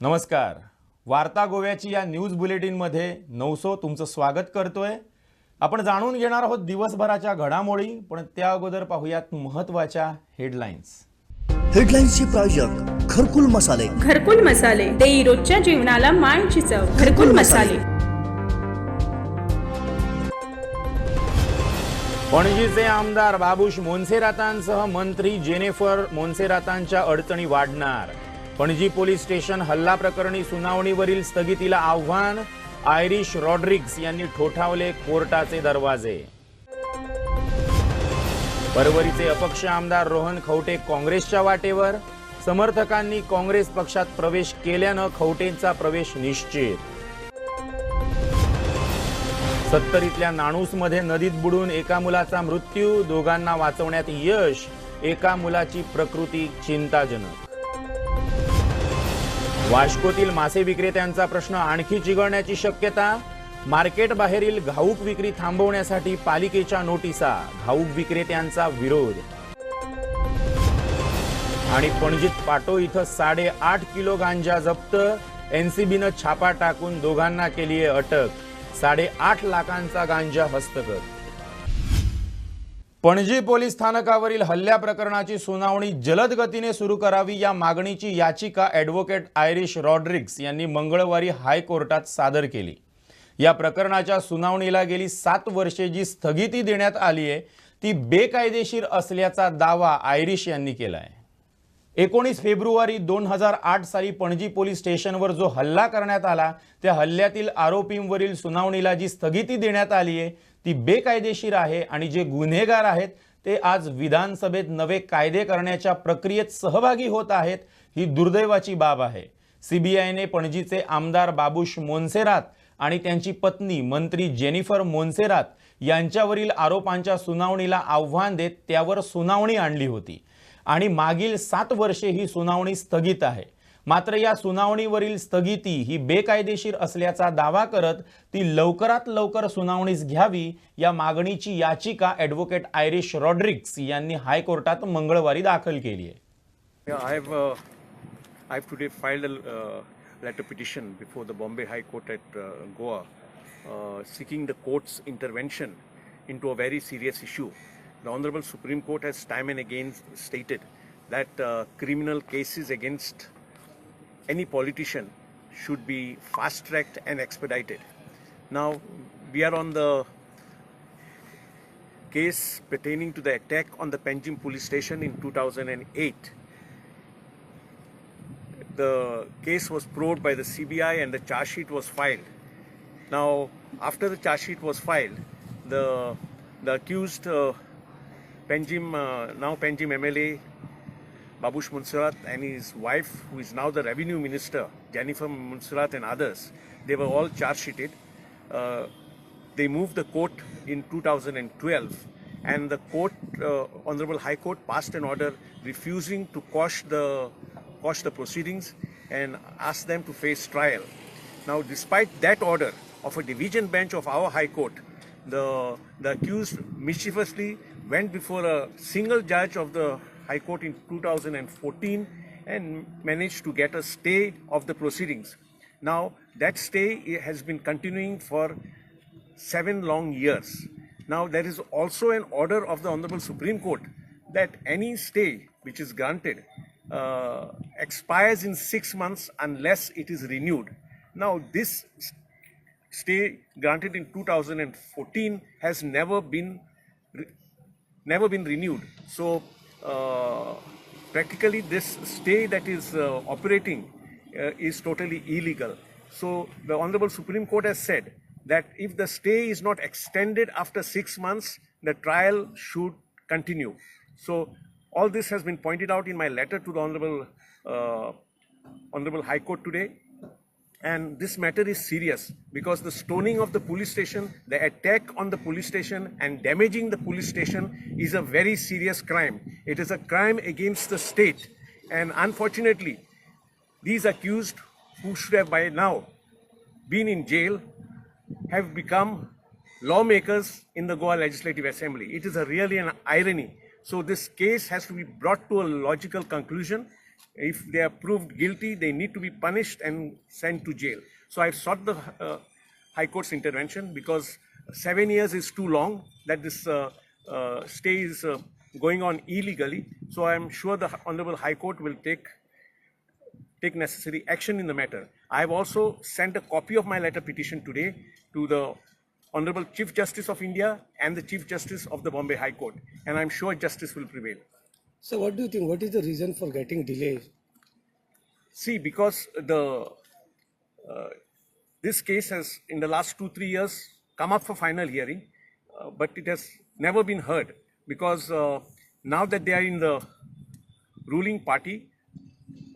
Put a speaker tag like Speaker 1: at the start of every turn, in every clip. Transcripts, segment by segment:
Speaker 1: नमस्कार. वार्ता गोव्याची या न्यूज बुलेटिनमध्ये नवसो तुमचं स्वागत करतोय. आपण जाणून घेणार आहोत दिवसभराच्या घडामोडी, पण त्या अगोदर पाहूयात महत्त्वाच्या हेडलाईन्स.
Speaker 2: हेडलाईन्सचे प्रायोजक घरकुल मसाले.
Speaker 3: घरकुल मसाले देई रोजच्या जीवनाला मायेची चव. घरकुल मसाले.
Speaker 1: पणजीचे आमदार बाबुश मोन्सेरातांसह मंत्री जेनिफर मोन्सेरातांच्या अडचणी वाढणार. पणजी पोलीस स्टेशन हल्ला प्रकरणी सुनावणीवरील स्थगितीला आव्हान. आयरिश रॉड्रिग्स यांनी ठोठावले कोर्टाचे दरवाजे. परवरीचे अपक्ष आमदार रोहन खवटे काँग्रेसच्या वाटेवर. समर्थकांनी काँग्रेस पक्षात प्रवेश केल्यानं खवटेंचा प्रवेश निश्चित. सत्तरीतल्या नाणूसमध्ये नदीत बुडून एका मुलाचा मृत्यू. दोघांना वाचवण्यात यश. एका मुलाची प्रकृती चिंताजनक. वाश्कोतील मासे विक्रेत्यांचा प्रश्न आणखी चिघळण्याची शक्यता. मार्केट बाहेरील घाऊक विक्री थांबवण्यासाठी पालिकेच्या नोटिसा. घाऊक विक्रेत्यांचा विरोध. आणि पणजीत पाटो इथं 8.5 किलो गांजा जप्त. एनसीबीनं छापा टाकून दोघांना केली आहे अटक. 8.5 लाखांचा गांजा हस्तगत. पणजी पोलीस स्थानकावरील हल्ल्या प्रकरणाची सुनावणी जलद गतीने सुरू करावी या मागणीची याचिका ॲडव्होकेट आयरिश रॉड्रिग्स यांनी मंगळवारी हायकोर्टात सादर केली. या प्रकरणाच्या सुनावणीला गेली 7 वर्षे जी स्थगिती देण्यात आली आहे ती बेकायदेशीर असल्याचा दावा आयरिश यांनी केला आहे. 19 फेब्रुवारी 2008 साली पणजी पोलीस स्टेशनवर जो हल्ला करण्यात आला त्या हल्ल्यातील आरोपींवरील सुनावणीला जी स्थगिती देण्यात आली आहे ती बेकायदेशीर आहे आणि जे गुन्हेगार आहेत ते आज विधानसभेत नवे कायदे करण्याच्या प्रक्रियेत सहभागी होत आहेत. ही दुर्दैवाची बाब आहे. सीबीआयने पणजीचे आमदार बाबुश मोन्सेरात आणि त्यांची पत्नी मंत्री जेनिफर मोन्सेरात यांच्यावरील आरोपांच्या सुनावणीला आव्हान देत त्यावर सुनावणी आणली होती आणि मागील 7 वर्षे ही सुनावणी स्थगित आहे. मात्र या सुनावणीवरील स्थगिती ही बेकायदेशीर असल्याचा दावा करत ती लवकरात लवकर सुनावणीस घ्यावी या मागणीची याचिका ॲडव्होकेट आयरिश रॉड्रिग्स यांनी हायकोर्टात मंगळवारी दाखल केली आहे.
Speaker 4: I have today filed a letter petition before the Bombay High Court at Goa seeking the court's intervention into a very serious issue. The Honorable Supreme Court has time and again stated that criminal cases against any politician should be fast-tracked and expedited. Now, we are on the case pertaining to the attack on the Panjim police station in 2008. The case was probed by the CBI and the charge sheet was filed. Now, after the charge sheet was filed, the accused now Panjim MLA Babush Moonserat and his wife, who is now the Revenue Minister, Jennifer Moonserat and others, they were all charge sheeted. They moved the court in 2012 and the court, Honorable High Court, passed an order refusing to quash the proceedings and asked them to face trial. Now, despite that order of a division bench of our High Court, the accused mischievously went before a single judge of the High Court in 2014 and managed to get a stay of the proceedings. Now, that stay has been continuing for 7 long years. Now, there is also an order of the Honorable Supreme Court that any stay which is granted expires in 6 months unless it is renewed. Now, this stay granted in 2014 has never been renewed. So, practically this stay that is operating is totally illegal. So the Honorable Supreme Court has said that if the stay is not extended after 6 months, the trial should continue. So all this has been pointed out in my letter to the Honorable High Court today. And this matter is serious because the stoning of the police station, the attack on the police station and damaging the police station is a very serious crime. It is a crime against the state. And unfortunately, these accused who should have by now been in jail have become lawmakers in the Goa Legislative Assembly. It is really an irony. So this case has to be brought to a logical conclusion If they are proved guilty, they need to be punished and sent to jail. So I've sought the High Court's intervention because 7 years is too long that this stay is going on illegally. So I'm sure the Honorable High Court will take necessary action in the matter. I have also sent a copy of my letter petition today to the Honorable Chief Justice of India and the Chief Justice of the Bombay High Court, and I'm sure justice will prevail.
Speaker 5: So what do you think? What is the reason for getting delayed?
Speaker 4: See, because this case has, in the last 2-3 years, come up for final hearing, but it has never been heard because now that they are in the ruling party,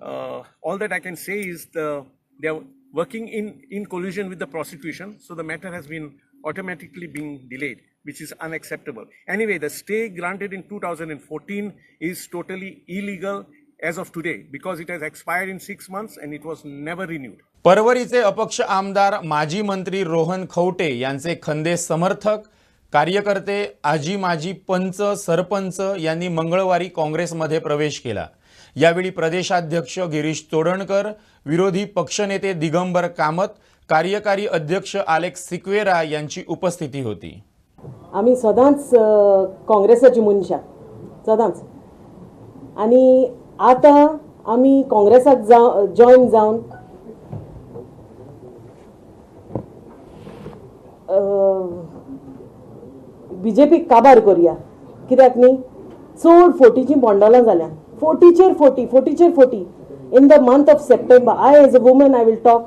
Speaker 4: all that I can say is they are working in collusion with the prosecution, so the matter has been automatically being delayed, which is unacceptable. Anyway, the stay granted in 2014 is totally illegal as of today because it has expired in 6 months and it was never renewed.
Speaker 1: परवरीचे अपक्ष आमदार माजी मंत्री रोहन खवटे यांचे खंदे समर्थक कार्यकर्ते आजी माजी पंच सरपंच यांनी मंगळवारी काँग्रेसमध्ये प्रवेश केला। यावेळी प्रदेशाध्यक्ष गिरीश तोडणकर, विरोधी पक्षनेते दिगंबर कामत, कार्यकारी अध्यक्ष अलेक्स सिक्वेरा यांची उपस्थिती होती।
Speaker 6: आम्ही सदांच काँग्रेसाची मनशां सदांच आणि आता आम्ही काँग्रेसाक जॉइन जावन बीजेपी काबार करूया कित्याक न्ही चड फोटीची बोंडलां जाल्या 40 in the month of September. I as a woman I will talk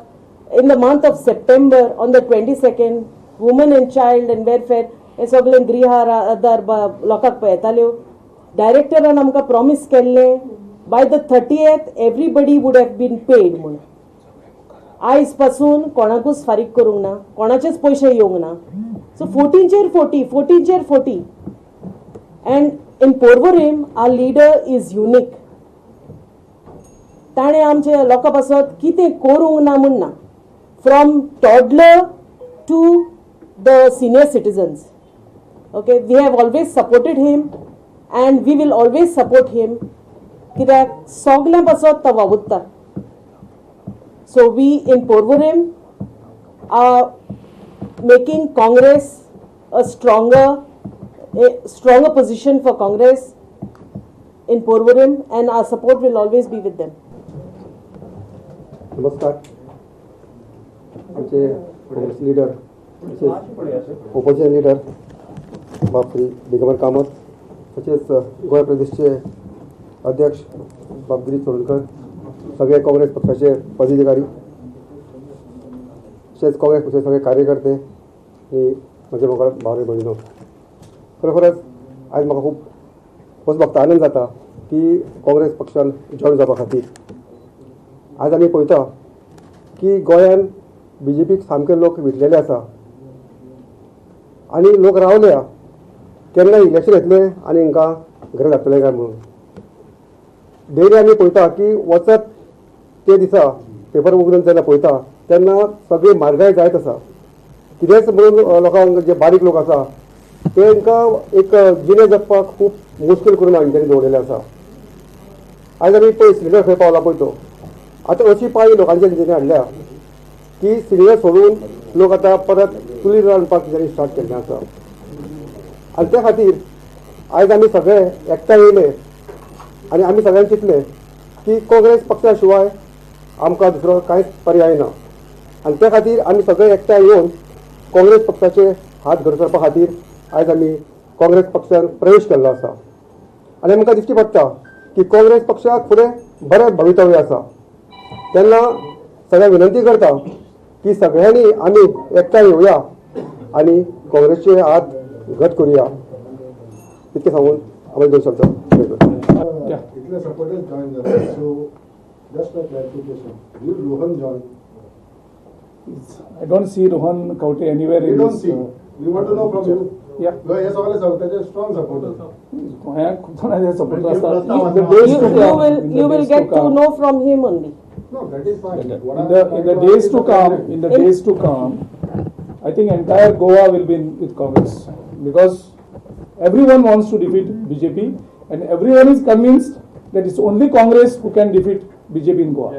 Speaker 6: in the month of September on the 22nd women and child and welfare हे सगळे गृह आधार लोकांक पळयताल्यो डायरेक्टरान आमकां प्रॉमिस केल्लें by the 30th everybody would have been paid म्हणून आयज पासून कोणाकूच फारीक करूंक ना कोणाचेच पयशे येवंक ना so 14 40 and in Porvorim our leader is unique ताणे आमचे लोकां पासत कितें करूंक ना म्हण ना from toddler to the senior citizens okay we have always supported him and we will always support him कित्याक सगळ्यां पासत तो वावुरता so we in Porvorim are making Congress a stronger position for Congress in Porvorim and our support will always be with them.
Speaker 7: नमस्कार आमचे Congress leader opposition leader बापरी दिगंबर कामत तसेच गोंय प्रदेशचे अध्यक्ष बापगिरी चोडणकर सगळे काँग्रेस पक्षाचे पदाधिकारी तसेच काँग्रेस पक्षाचे सगळे कार्यकर्ते ही म्हजे म्हाका भाव भयणो खरोखरच आयज म्हाका खूब बघता आनंद जाता की काँग्रेस पक्षान जॉइन जावपा खातीर आज आमी पळयता की गोंयान बीजेपीक सामके लोक विटलेले आसा आनी लोक रावल्या केन्ना इलेक्शन येतलें आनी हांकां घरा धाडटले काय म्हणून डेली आमी पळयता की वचत ते दिसा पेपर उगडून जेन्ना पळयता तेन्ना सगळी म्हारगाय जायत आसा कितेंच म्हणून लोकांक जे बारीक लोक आसा तांकां एक जिणे जगपाक खूब मुश्कील करून हांच्यानी दवरलेले आसा आयज आमी पळय सिलिंडर खंय पावला पळय तो आतां अशी पाळी लोकांच्या जिणे हाडल्या की सिलिंडर सोडून लोक आतां परत चुलीर रांदपाक तेंच्यांनी स्टार्ट केल्लें आसा आनी त्या खातीर आयज आमी सगळे एकठांय येयले आनी आमी सगळ्यांनी चिंतलें की काँग्रेस पक्षा शिवाय आमकां दुसरो कांयच पर्याय ना आनी त्या खातीर आमी सगळे एकठांय येवन काँग्रेस पक्षाचे हात घर करपा खातीर आयज आमी काँग्रेस पक्षान प्रवेश केल्लो आसा आनी आमकां दिश्टी पडटा की काँग्रेस पक्षाक फुडें बरें भवितव्य आसा तेन्ना सगळ्यांक विनंती करता की सगळ्यांनी आमी एकठांय येवया आनी काँग्रेसचे हात घट करुया इतकें सांगून आमी 2 शब्द
Speaker 8: इतले सपोर्टर्स जॉइन जातात so just a clarification will Rohan join
Speaker 5: I don't see Rohan Kaute anywhere
Speaker 8: we
Speaker 5: in
Speaker 8: don't
Speaker 5: this.
Speaker 8: See we want to know from you
Speaker 5: Yeah.
Speaker 8: हे सगळे सांगताचे स्ट्रॉंग सपोर्टर्स
Speaker 5: गोंयांत खूब जाणांचे supporters
Speaker 8: You
Speaker 5: असतात.
Speaker 8: प्रस्ताव
Speaker 5: In the
Speaker 8: आसा.
Speaker 5: days
Speaker 6: You,
Speaker 5: to
Speaker 6: you
Speaker 5: come,
Speaker 6: will
Speaker 5: in the
Speaker 6: you will
Speaker 5: days to
Speaker 6: get to
Speaker 5: come,
Speaker 6: know from him only.
Speaker 8: Know that is fine
Speaker 5: in the days to come, I think entire Goa will be with Congress because everyone wants to defeat BJP and everyone is convinced that it's only Congress who can defeat BJP in Goa.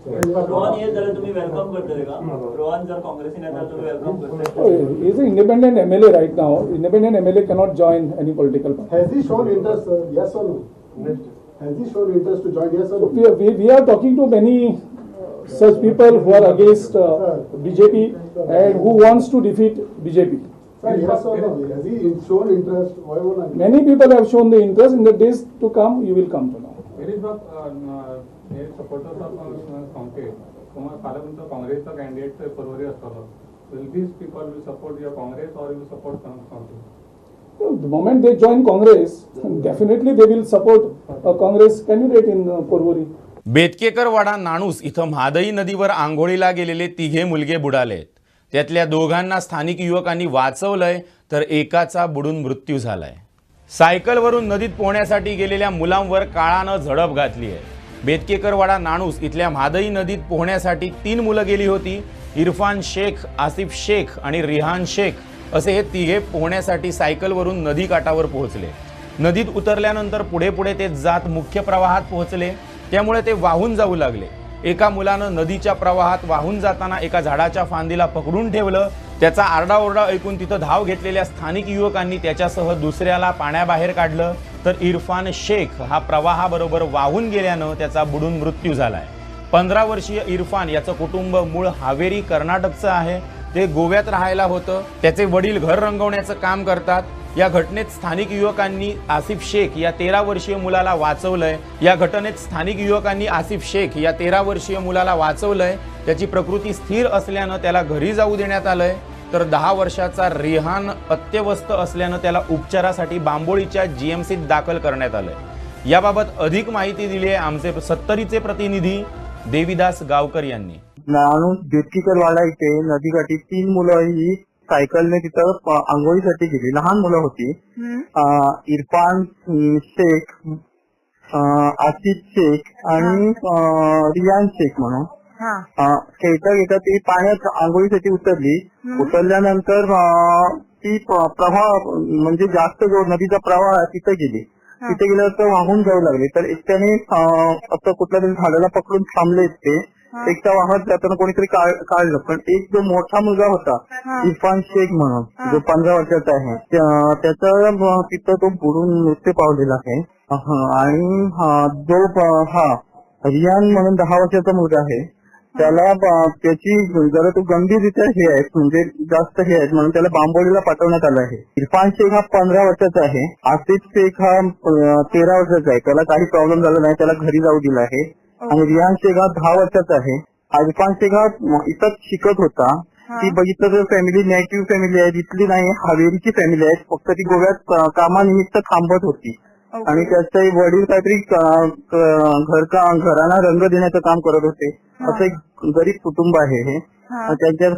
Speaker 9: Rohan येत जाल्यार तुम्ही welcome करतले का? रोहन जर काँग्रेसीन येता तुम्ही welcome करतले?
Speaker 5: Oh, he is an independent MLA right now. Independent MLA cannot join any political party.
Speaker 8: Has he shown interest, sir? Yes or no? Has he shown interest to join? Yes or no?
Speaker 5: We are talking to many such people who are against BJP and who wants to defeat BJP.
Speaker 8: Sir, yes or no? Has he shown interest? Why won't I?
Speaker 5: Many people have shown the interest. In the days to come, you will come to know.
Speaker 10: Supporters of Congress तुम्हाला फाल्यां तुमचो काँग्रेसचो candidate Porvorim आसतलो will these people will support your Congress or will support Congress?
Speaker 5: The moment they join Congress, definitely they will support a Congress candidate in Porvori.
Speaker 1: बेतकेकरवाडा नाणूस इथं म्हादई नदीवर आंघोळीला गेलेले तिघे मुलगे बुडालेत. त्यातल्या दोघांना स्थानिक युवकांनी वाचवलंय तर एकाचा बुडून मृत्यू झालाय. सायकलवरून नदीत पोहण्यासाठी गेलेल्या मुलांवर काळानं झडप घातली आहे. बेतकेकरवाडा नाणूस इथल्या म्हादई नदीत पोहण्यासाठी 3 मुलं गेली होती. इरफान शेख, आसिफ शेख आणि रिहान शेख असे हे तिघे पोहण्यासाठी सायकलवरून नदी काठावर पोहोचले. नदीत उतरल्यानंतर पुढे पुढे ते जात मुख्य प्रवाहात पोहोचले. त्यामुळे ते वाहून जाऊ लागले. एका मुलानं नदीच्या प्रवाहात वाहून जाताना एका झाडाच्या फांदीला पकडून ठेवलं. त्याचा आरडाओरडा ऐकून तिथं धाव घेतलेल्या स्थानिक युवकांनी त्याच्यासह दुसऱ्याला पाण्याबाहेर काढलं. तर इरफान शेख हा प्रवाहाबरोबर वाहून गेल्यानं त्याचा बुडून मृत्यू झालाय. 15 वर्षीय इरफान याचं कुटुंब मूळ हावेरी कर्नाटकचं आहे. ते गोव्यात राहायला होतं. त्याचे वडील घर रंगवण्याचं काम करतात. या घटनेत स्थानिक युवकांनी आसिफ शेख या 13 वर्षीय मुलाला वाचवलंय. या घटनेत स्थानिक युवकांनी आसिफ शेख या 13 वर्षीय मुलाला वाचवलंय. त्याची प्रकृती स्थिर असल्यानं त्याला घरी जाऊ देण्यात आलंय. तर 10 वर्षाचा रिहान अत्यवस्थ असल्यानं त्याला उपचारासाठी बांबोळीच्या जीएमसीत दाखल करण्यात आलंय. याबाबत अधिक माहिती दिली आहे आमचे 70चे प्रतिनिधी देविदास गावकर यांनी.
Speaker 7: नाणूस बेतकीकरवाडा इथे नदीकाठी 3 मुलं ही सायकलने तिथं आंघोळीसाठी गेली. लहान मुलं होती. इरफान शेख, आसिफ शेख आणि रियान शेख म्हणून खेळता खेळता ती पाण्यात आंघोळीसाठी उतरली. उतरल्यानंतर ती प्रवाह म्हणजे जास्त जो नदीचा प्रवाह तिथे गेली. तिथे गेल्यावर वाहून जाऊ लागले. तर एकट्याने असं कुठल्या तरी झाडाला पकडून थांबले. ते एकटा वाहत जाताना कोणीतरी काढलं. पण एक जो मोठा मुलगा होता इरफान शेख म्हणून जो 15 वर्षाचा आहे त्याचा तिथं तो बुडून मृत्यू पावलेला आहे. आणि जो रियान म्हणून 10 वर्षाचा मुलगा आहे त्याला त्याची जरा तो गंभीररित्या हे आहे म्हणजे जास्त हे आहेत म्हणून त्याला बांबोलीला पाठवण्यात आलं आहे. इरफान शेख हा 15 वर्षाचा आहे. आसिफ शेख हा 13 वर्षाचा आहे. त्याला काही प्रॉब्लेम झाला नाही. त्याला घरी जाऊ दिला आहे. आणि रिहान शेख हा 10 वर्षाचा आहे. इरफान शेख हा इथं शिकत होता. ती बघितलं तर फॅमिली नेटिव्ह फॅमिली आहे. इथली नाही, हावेरीची फॅमिली आहे. फक्त ती गोव्यात कामानिमित्त थांबत होती. आणि त्याचे वडील काहीतरी घरांना रंग देण्याचं काम करत होते. असं एक गरीब कुटुंब आहे हे. त्यांच्यात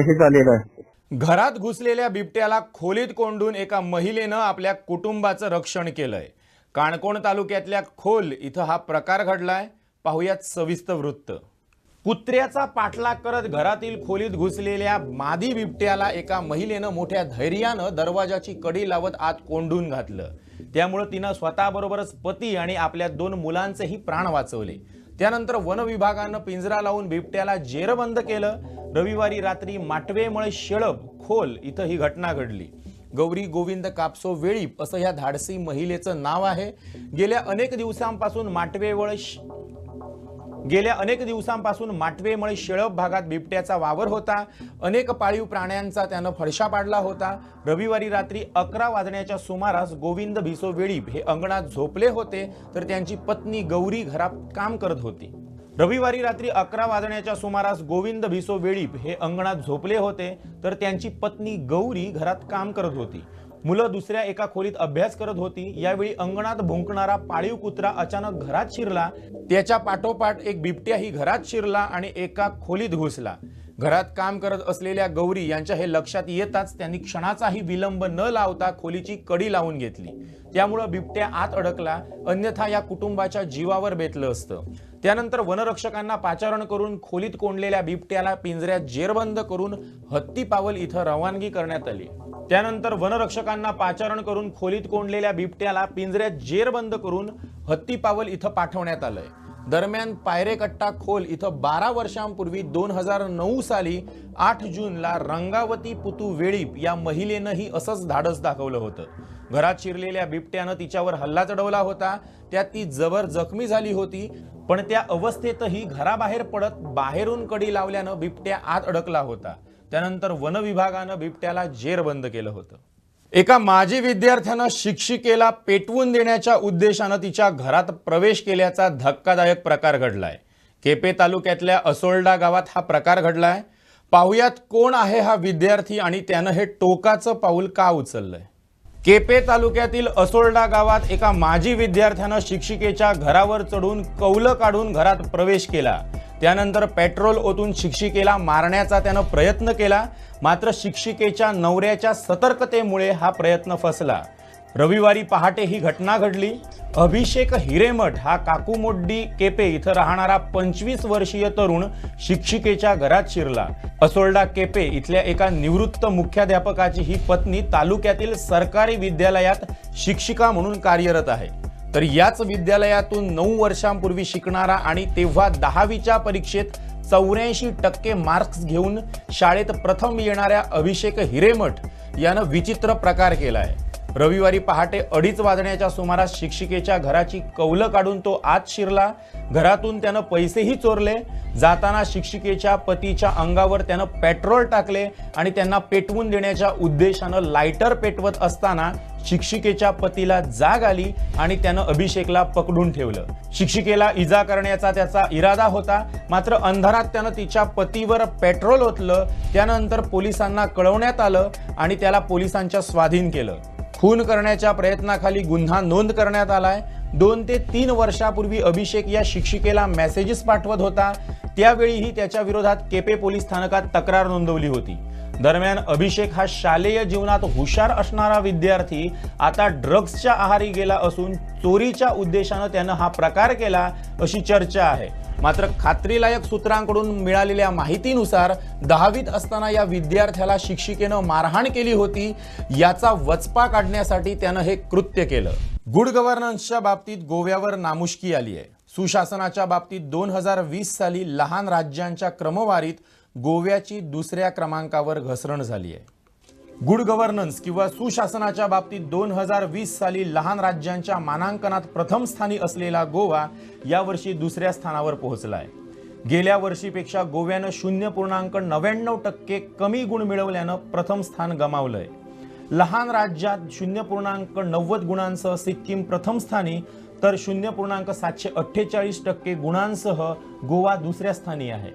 Speaker 7: हे झालेलं आहे.
Speaker 1: घरात घुसलेल्या बिबट्याला खोलीत कोंडून एका महिलेनं आपल्या कुटुंबाचं रक्षण केलंय. काणकोण तालुक्यातल्या खोल इथं हा प्रकार घडलाय. पाहुयात सविस्तर वृत्त. कुत्र्याचा पाठलाग करत घरातील खोलीत घुसलेल्या मादी बिबट्याला एका महिलेनं मोठ्या धैर्यानं दरवाजाची कडी लावत आत कोंडून घातलं. त्यामुळे तिनं स्वतःबरोबरच पती आणि आपल्या 2 मुलांचेही प्राण वाचवले. त्यानंतर वन विभागानं पिंजरा लावून बिबट्याला जेरबंद केलं. रविवारी रात्री माटवेमळे शेळप खोल इथं ही घटना घडली. गौरी गोविंद कापसो वेळीप असं या धाडसी महिलेचं नाव आहे. गेल्या अनेक दिवसांपासून माटवेमळे शेळप भागात बिबट्याचा वावर होता. अनेक पाळीव प्राण्यांचा त्यानं फडशा पाडला होता. रविवारी रात्री 11 वाजण्याच्या सुमारास गोविंद भिसो वेळीप हे अंगणात झोपले होते तर त्यांची पत्नी गौरी घरात काम करत होती. रविवारी रात्री 11 वाजण्याच्या सुमारास गोविंद भिसो वेळीप हे अंगणात झोपले होते तर त्यांची पत्नी गौरी घरात काम करत होती. मुलं दुसऱ्या एका खोलीत अभ्यास करत होती. यावेळी अंगणात भुंकणारा पाळीव कुत्रा अचानक घरात शिरला. त्याच्या पाठोपाठ एक बिबट्याही घरात शिरला आणि एका खोलीत घुसला. घरात काम करत असलेल्या गौरी यांच्या हे लक्षात येताच त्यांनी क्षणाचाही विलंब न लावता खोलीची कडी लावून घेतली. त्यामुळे बिबट्या आत अडकला. अन्यथा या कुटुंबाच्या जीवावर बेतलं असतं. त्यानंतर वनरक्षकांना पाचारण करून खोलीत कोंडलेल्या बिबट्याला पिंजऱ्यात जेरबंद करून हत्ती पावल इथं रवानगी करण्यात आली. त्यानंतर वनरक्षकांना पाचारण करून खोलीत कोंडलेल्या बिबट्याला पिंजऱ्यात जेरबंद करून हत्तीपावल इथं पाठवण्यात आलंय. दरम्यान पायरेकट्टा खोल इथं 12 वर्षांपूर्वी 2009 साली 8 जूनला रंगावती पुतू वेळीप या महिलेनंही असंच धाडस दाखवलं होतं. घरात शिरलेल्या बिबट्यानं तिच्यावर हल्ला चढवला होता. त्यात ती जबर जखमी झाली होती. पण त्या अवस्थेतही घराबाहेर पडत बाहेरून कडी लावल्यानं बिबट्या आत अडकला होता. त्यानंतर वन विभागानं बिबट्याला जेरबंद केलं होतं. एका माजी विद्यार्थ्यानं शिक्षिकेला पेटवून देण्याच्या उद्देशानं तिच्या घरात प्रवेश केल्याचा धक्कादायक प्रकार घडलाय. केपे तालुक्यातल्या असोल्डा गावात हा प्रकार घडलाय. पाहुयात कोण आहे हा विद्यार्थी आणि त्यानं हे टोकाचं पाऊल का उचललंय. केपे तालुक्यातील असोल्डा गावात एका माजी विद्यार्थ्यानं शिक्षिकेच्या घरावर चढून कौलं काढून घरात प्रवेश केला. त्यानंतर पेट्रोल ओतून शिक्षिकेला मारण्याचा त्यानं प्रयत्न केला. मात्र शिक्षिकेच्या नवऱ्याच्या सतर्कतेमुळे हा प्रयत्न फसला. रविवारी पहाटे ही घटना घडली. अभिषेक हिरेमठ हा काकुमोड्डी केपे इथं राहणारा 25 वर्षीय तरुण शिक्षिकेच्या घरात शिरला. असोल्डा केपे इथल्या एका निवृत्त मुख्याध्यापकाची ही पत्नी तालुक्यातील सरकारी विद्यालयात शिक्षिका म्हणून कार्यरत आहे. तर याच विद्यालयातून 9 वर्षांपूर्वी शिकणारा आणि तेव्हा 10वीच्या परीक्षेत 84% मार्क्स घेऊन शाळेत प्रथम येणाऱ्या अभिषेक हिरेमठ यानं विचित्र प्रकार केलाय. रविवारी पहाटे 2:30 वाजण्याच्या सुमारास शिक्षिकेच्या घराची कौलं काढून तो आत शिरला. घरातून त्यानं पैसेही चोरले. जाताना शिक्षिकेच्या पतीच्या अंगावर त्यानं पेट्रोल टाकले आणि त्यांना पेटवून देण्याच्या उद्देशानं लायटर पेटवत असताना शिक्षिकेच्या पतीला जाग आली आणि त्यानं अभिषेकला पकडून ठेवलं. शिक्षिकेला इजा करण्याचा त्याचा इरादा होता. मात्र अंधारात त्यानं तिच्या पतीवर पेट्रोल ओतलं. त्यानंतर पोलिसांना कळवण्यात आलं आणि त्याला पोलिसांच्या स्वाधीन केलं. खून करण्याच्या प्रयत्नाखाली गुन्हा नोंद करण्यात आलाय. 2 ते 3 वर्षापूर्वी अभिषेक या शिक्षिकेला मेसेजेस पाठवत होता. त्यावेळीही त्याच्या विरोधात केपे पोलीस स्थानकात तक्रार नोंदवली होती. दरम्यान अभिषेक हा शालेय जीवनात हुशार असणारा विद्यार्थी आता ड्रग्सच्या आहारी गेला असून चोरीच्या उद्देशानं त्यानं हा प्रकार केला अशी चर्चा आहे. मात्र खात्रीलायक सूत्रांकडून मिळालेल्या माहितीनुसार 10वीत असताना या विद्यार्थ्याला शिक्षिकेनं मारहाण केली होती. याचा वचपा काढण्यासाठी त्यानं हे कृत्य केलं. गुड गव्हर्नन्सच्या बाबतीत गोव्यावर नामुष्की आली आहे. सुशासनाच्या बाबतीत 2020 साली लहान राज्यांच्या क्रमवारीत गोव्याची 2ऱ्या क्रमांकावर घसरण झाली आहे. गुड गव्हर्नन्स किंवा सुशासनाच्या बाबतीत 2020 साली लहान राज्यांच्या मानांकनात प्रथम स्थानी असलेला गोवा यावर्षी 2ऱ्या स्थानावर पोहोचलाय. गेल्या वर्षीपेक्षा गोव्यानं 0.99% कमी गुण मिळवल्यानं प्रथम स्थान गमावलंय. लहान राज्यात 0.90 गुणांसह सिक्कीम प्रथम स्थानी तर 0.748% गुणांसह गोवा 2ऱ्या स्थानी आहे.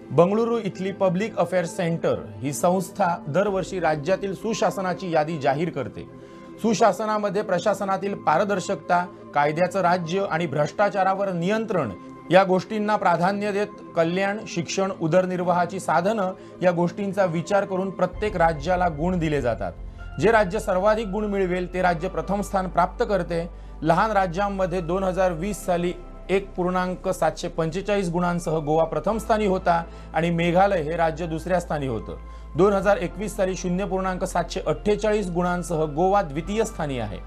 Speaker 1: बंगळुरू इथली पब्लिक अफेअर्स सेंटर ही संस्था दरवर्षी राज्यातील सुशासनाची यादी जाहीर करते. सुशासनामध्ये प्रशासनातील पारदर्शकता, कायद्याचं राज्य आणि भ्रष्टाचारावर नियंत्रण या गोष्टींना प्राधान्य देत कल्याण, शिक्षण, उदरनिर्वाहाची साधनं या गोष्टींचा विचार करून प्रत्येक राज्याला गुण दिले जातात. जे राज्य सर्वाधिक गुण मिळवेल ते राज्य प्रथम स्थान प्राप्त करते. लहान राज्यांमध्ये 2020 साली 1.745 गुणांसह गोवा प्रथम स्थानी होता आणि मेघालय हे राज्य 2ऱ्या स्थानी होतं. 2021 साली 0.748 गुणांसह गोवा द्वितीय स्थानी आहे.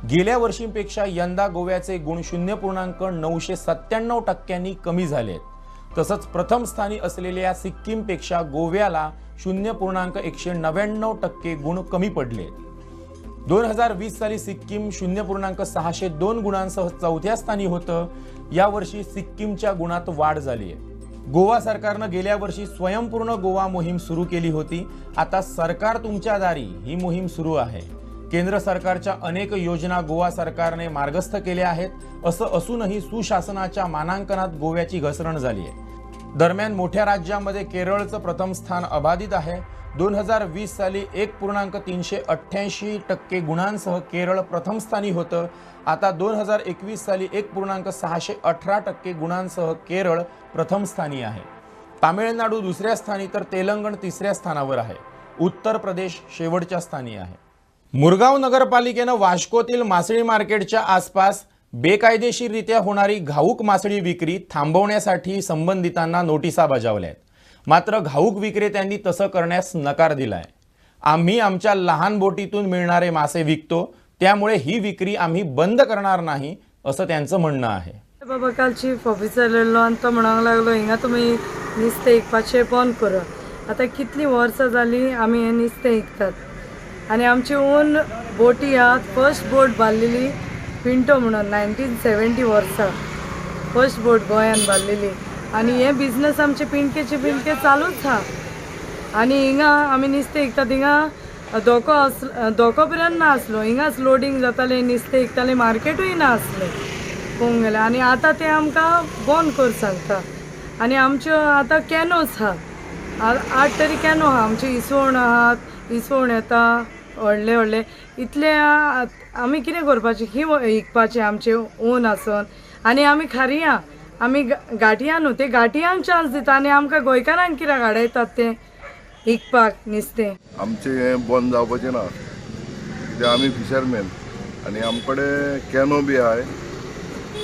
Speaker 1: गेल्या वर्षीपेक्षा यंदा गोव्याचे गुण 0.997% कमी झाले आहेत. तसंच प्रथम स्थानी असलेल्या सिक्कीमपेक्षा गोव्याला 0.199% गुण कमी पडले. 2020 साली सिक्कीम 0.602 गुणांसह 4थ्या स्थानी होतं. यावर्षी सिक्कीमच्या गुणात वाढ झाली आहे. गोवा सरकारनं गेल्या वर्षी स्वयंपूर्ण गोवा मोहीम सुरू केली होती. आता सरकार तुमच्या दारी ही मोहीम सुरू आहे. केंद्र सरकारच्या अनेक योजना गोवा सरकारने मार्गस्थ केल्या आहेत. असं असूनही सुशासनाच्या मानांकनात गोव्याची घसरण झाली आहे. दरम्यान मोठ्या राज्यांमध्ये केरळचं प्रथम स्थान अबाधित आहे. 2020 साली 1.388% गुणांसह केरळ प्रथम स्थानी होतं. आता 2021 साली 1.618% गुणांसह केरळ प्रथम स्थानी आहे. तामिळनाडू 2ऱ्या स्थानी तर तेलंगण 3ऱ्या स्थानावर आहे. उत्तर प्रदेश शेवटच्या स्थानी आहे. मुरगाव नगरपालिकेनं वास्कोतील मासळी मार्केटच्या आसपास बेकायदेशीररित्या होणारी घाऊक मासळी विक्री थांबवण्यासाठी संबंधितांना नोटिसा बजावल्या आहेत. मात्र घाऊक विक्रेत्यांनी तसं करण्यास नकार दिलाय. आम्ही आमच्या लहान बोटीतून मिळणारे मासे विकतो, त्यामुळे ही विक्री आम्ही बंद करणार नाही असं त्यांचं म्हणणं आहे.
Speaker 6: बाबा काल चीफ ऑफिसर येयलो आनी तो म्हणूंक लागलो हिंगा तुमी नुस्तें विकपाचें बंद करा. आतां कितलीं वर्सां जालीं आमी हें नुस्तें विकतात आनी आमची ओन बोटी आहात. फर्स्ट बोट बांदलेली पिंटो म्हणून 1970 वर्सा फर्स्ट बोट गोंयान बांदलेली आनी हे बिझनस आमचे पिणके चालूच आहा. आनी हिंगा आमी नुस्तें विकतात. हिंगा धोको पर्यंत ना आसलो. हिंगाच लोडिंग जातालें नुस्तें विकतालें. मार्केटूय ना आसलें पळोवंक गेल्यार. आनी आतां ते आमकां बंद कर सांगता. आनी आमच्यो आतां कॅनोज आहा. 8 तरी कॅनो आहा. आमचे इसवण आहात. इसवण येता व्हडले व्हडले. इतले आमी कितें करपाचें ही विकपाचें आमचें ओन आसून. आनी आमी खारयां आमी घाटियां न्हू ते घाटियांक चान्स दिता आनी आमकां गोंयकारांक कित्याक आडयतात ते विकपाक नुस्तें.
Speaker 8: आमचें हें बंद जावपाचें ना कित्याक आमी फिशरमॅन आनी आमचे कडेन कॅनो बी आहाय.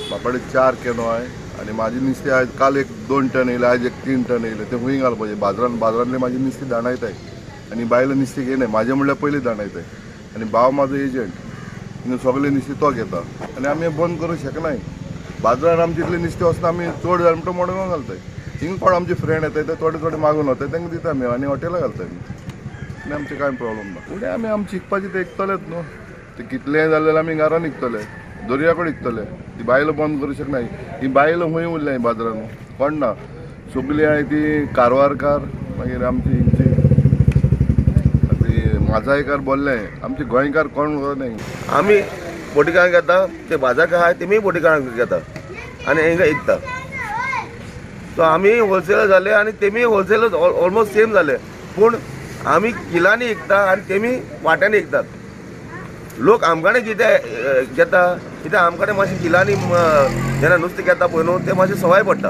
Speaker 8: म्हाका कडेन 4 कॅनो आहाय आनी म्हाजें नुस्तें आयज काल 1-2 टन येयलें, आयज 3 टन येयलें. तें खूंय घालपाचें बाजारांतलें म्हाजें नुस्तें दाणायताय आनी बायलें नुस्तें घेयनाय. म्हाजें म्हणल्यार पयलीं दाणायताय आनी भाव म्हाजो एजंट सगळें नुस्तें तो घेता आनी आमी हें बंद करूंक शकनाय. बाजारांत आमचे इतलें नुस्तें वचना आमी चड जालें म्हणटा मडगांव घालताय. थिंग कोण आमचे फ्रेंड येताय ते थोडे मागून वताय तांकां दिता आमी आनी हॉटेलां घालताय आनी आमचें कांय प्रॉब्लम ना. फुडें आमी आमचें विकपाचें तें विकतलेच न्हू. तें कितलेंय जाल्यार आमी घरान विकतले, दर्या कडेन विकतले. ती बायलो बंद करूंक शकनाय. ही बायलो खंय उरल्याय बाजारांत कोण ना. सगळीं आहाय ती कारवारकार मागीर आमची ती माजायकार बोल्ले. आमचे गोंयकार कोण नाही.
Speaker 4: आमी बोटीकारांक घेता ते बाजार आहाय तेमी बोटीकारांक घेता आनी हिंगा विकता. सो आमी होलसेलर जाले आनी तेमी होलसेलर ऑलमोस्ट सेम जाले. पूण आमी किलांनी विकता आनी तेमी वाट्यांनी विकतात. लोक आमकाडे कितें घेता कित्याक आमकाडे मातशें किलांनी जेन्ना नुस्तें घेता पळय न्हू तें मातशें सवाय पडटा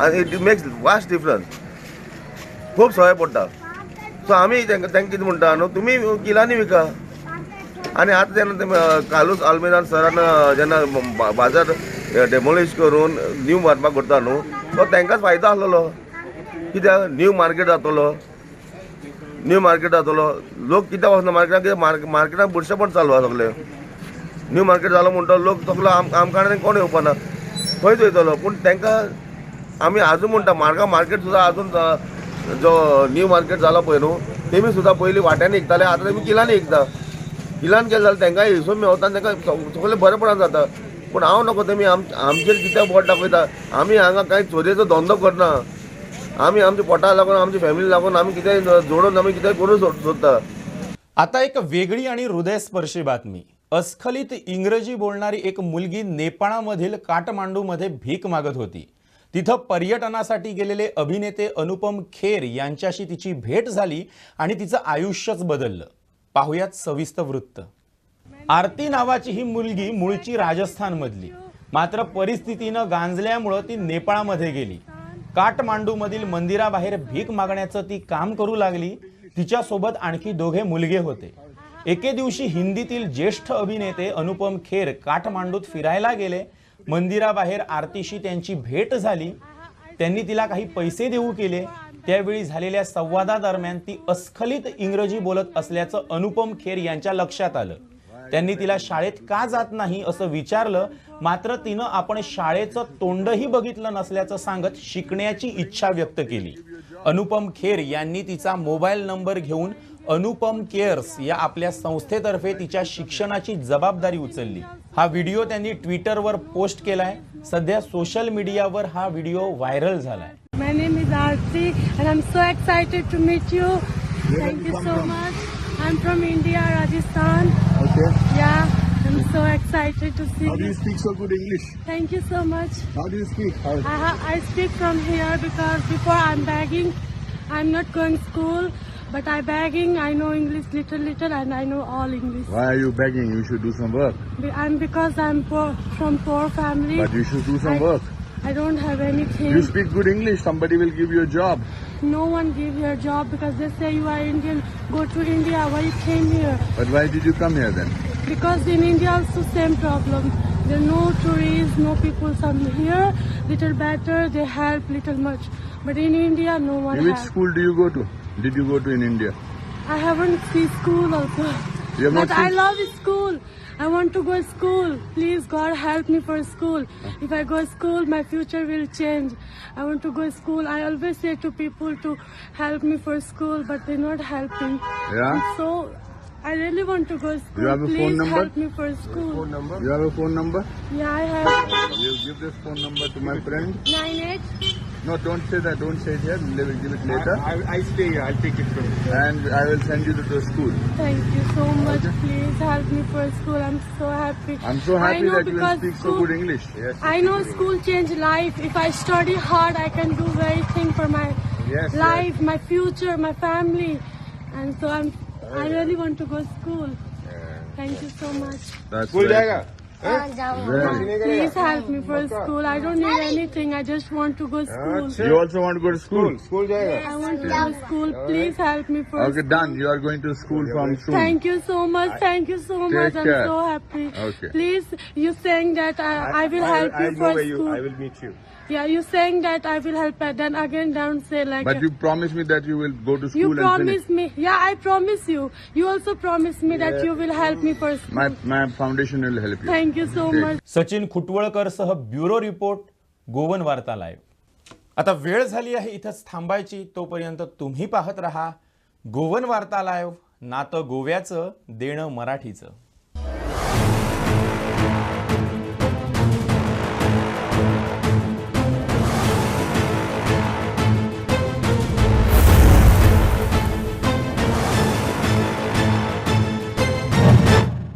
Speaker 4: आनी इट मेक्स वास्ट डिफरन्स. खूब सवाय पडटा. सो आमी तांकां कितें म्हणटा न्हू तुमी किलांनी विका. आनी आतां जेन्ना कालूच आल्मेदान सरान जेन्ना बाजार डेमोलिश करून न्यू मारपाक करता न्हू तो तांकांच फायदो आसलेलो. कित्याक न्यू मार्केट जातलो. लोक कित्याक वचना मार्केटाक कित्याक मार्केटान बुरशेपण चालू आहा सगळें. न्यू मार्केट जालो म्हणटा लोक सगळो आमकां कोण येवपाना खंयच वयतलो. पूण तांकां आमी आजून म्हणटा मार्केट सुद्दां आजून जो न्यू मार्केट जालो पळय न्हू तेमी सुद्दां पयलीं वाट्यांनी विकताले आतां तेमी किलांनी विकता. किलान केलें जाल्यार तांकांय हिशोब मेवता आनी तांकां सगळें बरेंपणान जाता. पूण हांव नको तेमी आमचेर कित्याक बोट दाखयता. आमी हांगा कांय चोरयेचो धंदो करना. आमी आमच्या पोटा लागून आमच्या फॅमिली लागून आमी कितेंय जोडून आमी कितेंय करूं सोदता.
Speaker 1: आता एक वेगळी आणि हृदयस्पर्शी बातमी. अस्खलित इंग्रजी बोलणारी एक मुलगी नेपाळमधील काठमांडूमध्ये भीक मागत होती. तिथं पर्यटनासाठी गेलेले अभिनेते अनुपम खेर यांच्याशी तिची भेट झाली आणि तिचं आयुष्यच बदललं. पाहुयात सविस्तर वृत्त. आरती नावाची ही मुलगी मूळची राजस्थानमधली. मात्र परिस्थितीनं गांजल्यामुळं ती नेपाळमध्ये गेली. काठमांडूमधील मंदिराबाहेर भीक मागण्याचं ती काम करू लागली. तिच्यासोबत आणखी 2 मुलगे होते. एके दिवशी हिंदीतील ज्येष्ठ अभिनेते अनुपम खेर काठमांडूत फिरायला गेले. मंदिराबाहेर आरतीशी त्यांची भेट झाली. त्यांनी तिला काही पैसे देऊ केले. त्यावेळी झालेल्या संवादादरम्यान ती अस्खलित इंग्रजी बोलत असल्याचं अनुपम खेर यांच्या लक्षात आलं. त्यांनी तिला शाळेत का जात नाही असं विचारलं. मात्र तिनं आपण शाळेचं तोंडही बघितलं नसल्याचं सांगत शिकण्याची इच्छा व्यक्त केली. अनुपम खेर यांनी तिचा मोबाईल नंबर घेऊन अनुपम केअर्स या आपल्या संस्थेतर्फे तिच्या शिक्षणाची जबाबदारी उचलली. हा व्हिडिओ त्यांनी ट्विटरवर पोस्ट केलाय. सध्या सोशल मीडियावर हा व्हिडिओ व्हायरल झालाय.
Speaker 6: My name is Aarti and I'm so excited to meet you. Thank you so much. I'm from India, Rajasthan.
Speaker 8: Okay.
Speaker 6: Yeah, I'm so excited to see
Speaker 8: How do
Speaker 6: you.
Speaker 8: you speak so good English?
Speaker 6: Thank you so much.
Speaker 8: How do you speak? How?
Speaker 6: I speak from here because before I'm begging. I'm not going school, but I'm begging. I know English little and I know all English.
Speaker 8: Why are you begging? You should do some work.
Speaker 6: Because I'm poor, from poor family.
Speaker 8: But you should do some work.
Speaker 6: I don't have anything.
Speaker 8: You speak good English. Somebody will give you a job.
Speaker 6: No one give you a job because they say you are Indian. Go to India. Why you came here?
Speaker 8: But why did you come here then?
Speaker 6: Because in India also same problem. There are no tourists, no people. Some here little better. They help little much. But in India, no one
Speaker 8: In which
Speaker 6: help.
Speaker 8: school do you go to? Did you go to in India?
Speaker 6: I haven't seen school also.
Speaker 8: You have not
Speaker 6: But I
Speaker 8: seen-
Speaker 6: love school. I want to go to school. Please, God, help me for school. If I go to school, my future will change. I want to go to school. I always say to people to help me for school, but they're not helping.
Speaker 8: Yeah?
Speaker 6: So, I really want to go to school.
Speaker 8: You have a phone
Speaker 6: Please
Speaker 8: number?
Speaker 6: help me for school.
Speaker 8: You have a phone number?
Speaker 6: Yeah, I have
Speaker 8: You give this phone number to my friend.
Speaker 6: 98.
Speaker 8: No, don't say that. Don't say it here. We'll give it later.
Speaker 4: I stay here. I'll take it from you.
Speaker 8: And I will send you to the school.
Speaker 6: Thank you so much. Please help me for school. I'm so happy.
Speaker 8: I'm so
Speaker 6: I
Speaker 8: happy
Speaker 6: know
Speaker 8: that you will
Speaker 6: because
Speaker 8: speak so
Speaker 6: school-
Speaker 8: good English. Yes.
Speaker 6: I know school changed life. If I study hard, I can do very thing for my
Speaker 8: Yes,
Speaker 6: life, my future, my family. And so I really want to go to school. Thank you so much.
Speaker 8: That's right.
Speaker 6: Please help me for school. I don't need anything. I just want to go to school.
Speaker 8: You also want to go to school?
Speaker 6: I want to go to school. Please help me for
Speaker 8: Okay,
Speaker 6: school.
Speaker 8: done. You are going to school from soon.
Speaker 6: Thank you so much. Thank you so much. I'm
Speaker 8: care.
Speaker 6: so happy.
Speaker 8: Okay.
Speaker 6: Please, you saying that I will help you for school.
Speaker 4: I will meet you.
Speaker 6: Yeah, you saying that I will help. Then again, don't say like.
Speaker 8: But you promise me that you will go to school
Speaker 6: You
Speaker 8: and finish.
Speaker 6: promise me. Yeah, I promise you. You also promise me that you will help me for school.
Speaker 8: My foundation will help you.
Speaker 6: Thank you so
Speaker 8: Okay.
Speaker 6: much.
Speaker 1: Sachin Khutwalkar सह bureau report Goan Varta live. आता वेळ झाली आहे इथंच थांबायची. तोपर्यंत तुम्ही पाहत रहा गोवन वार्ता लाईव्ह, नातं गोव्याचं, देणं मराठीचं.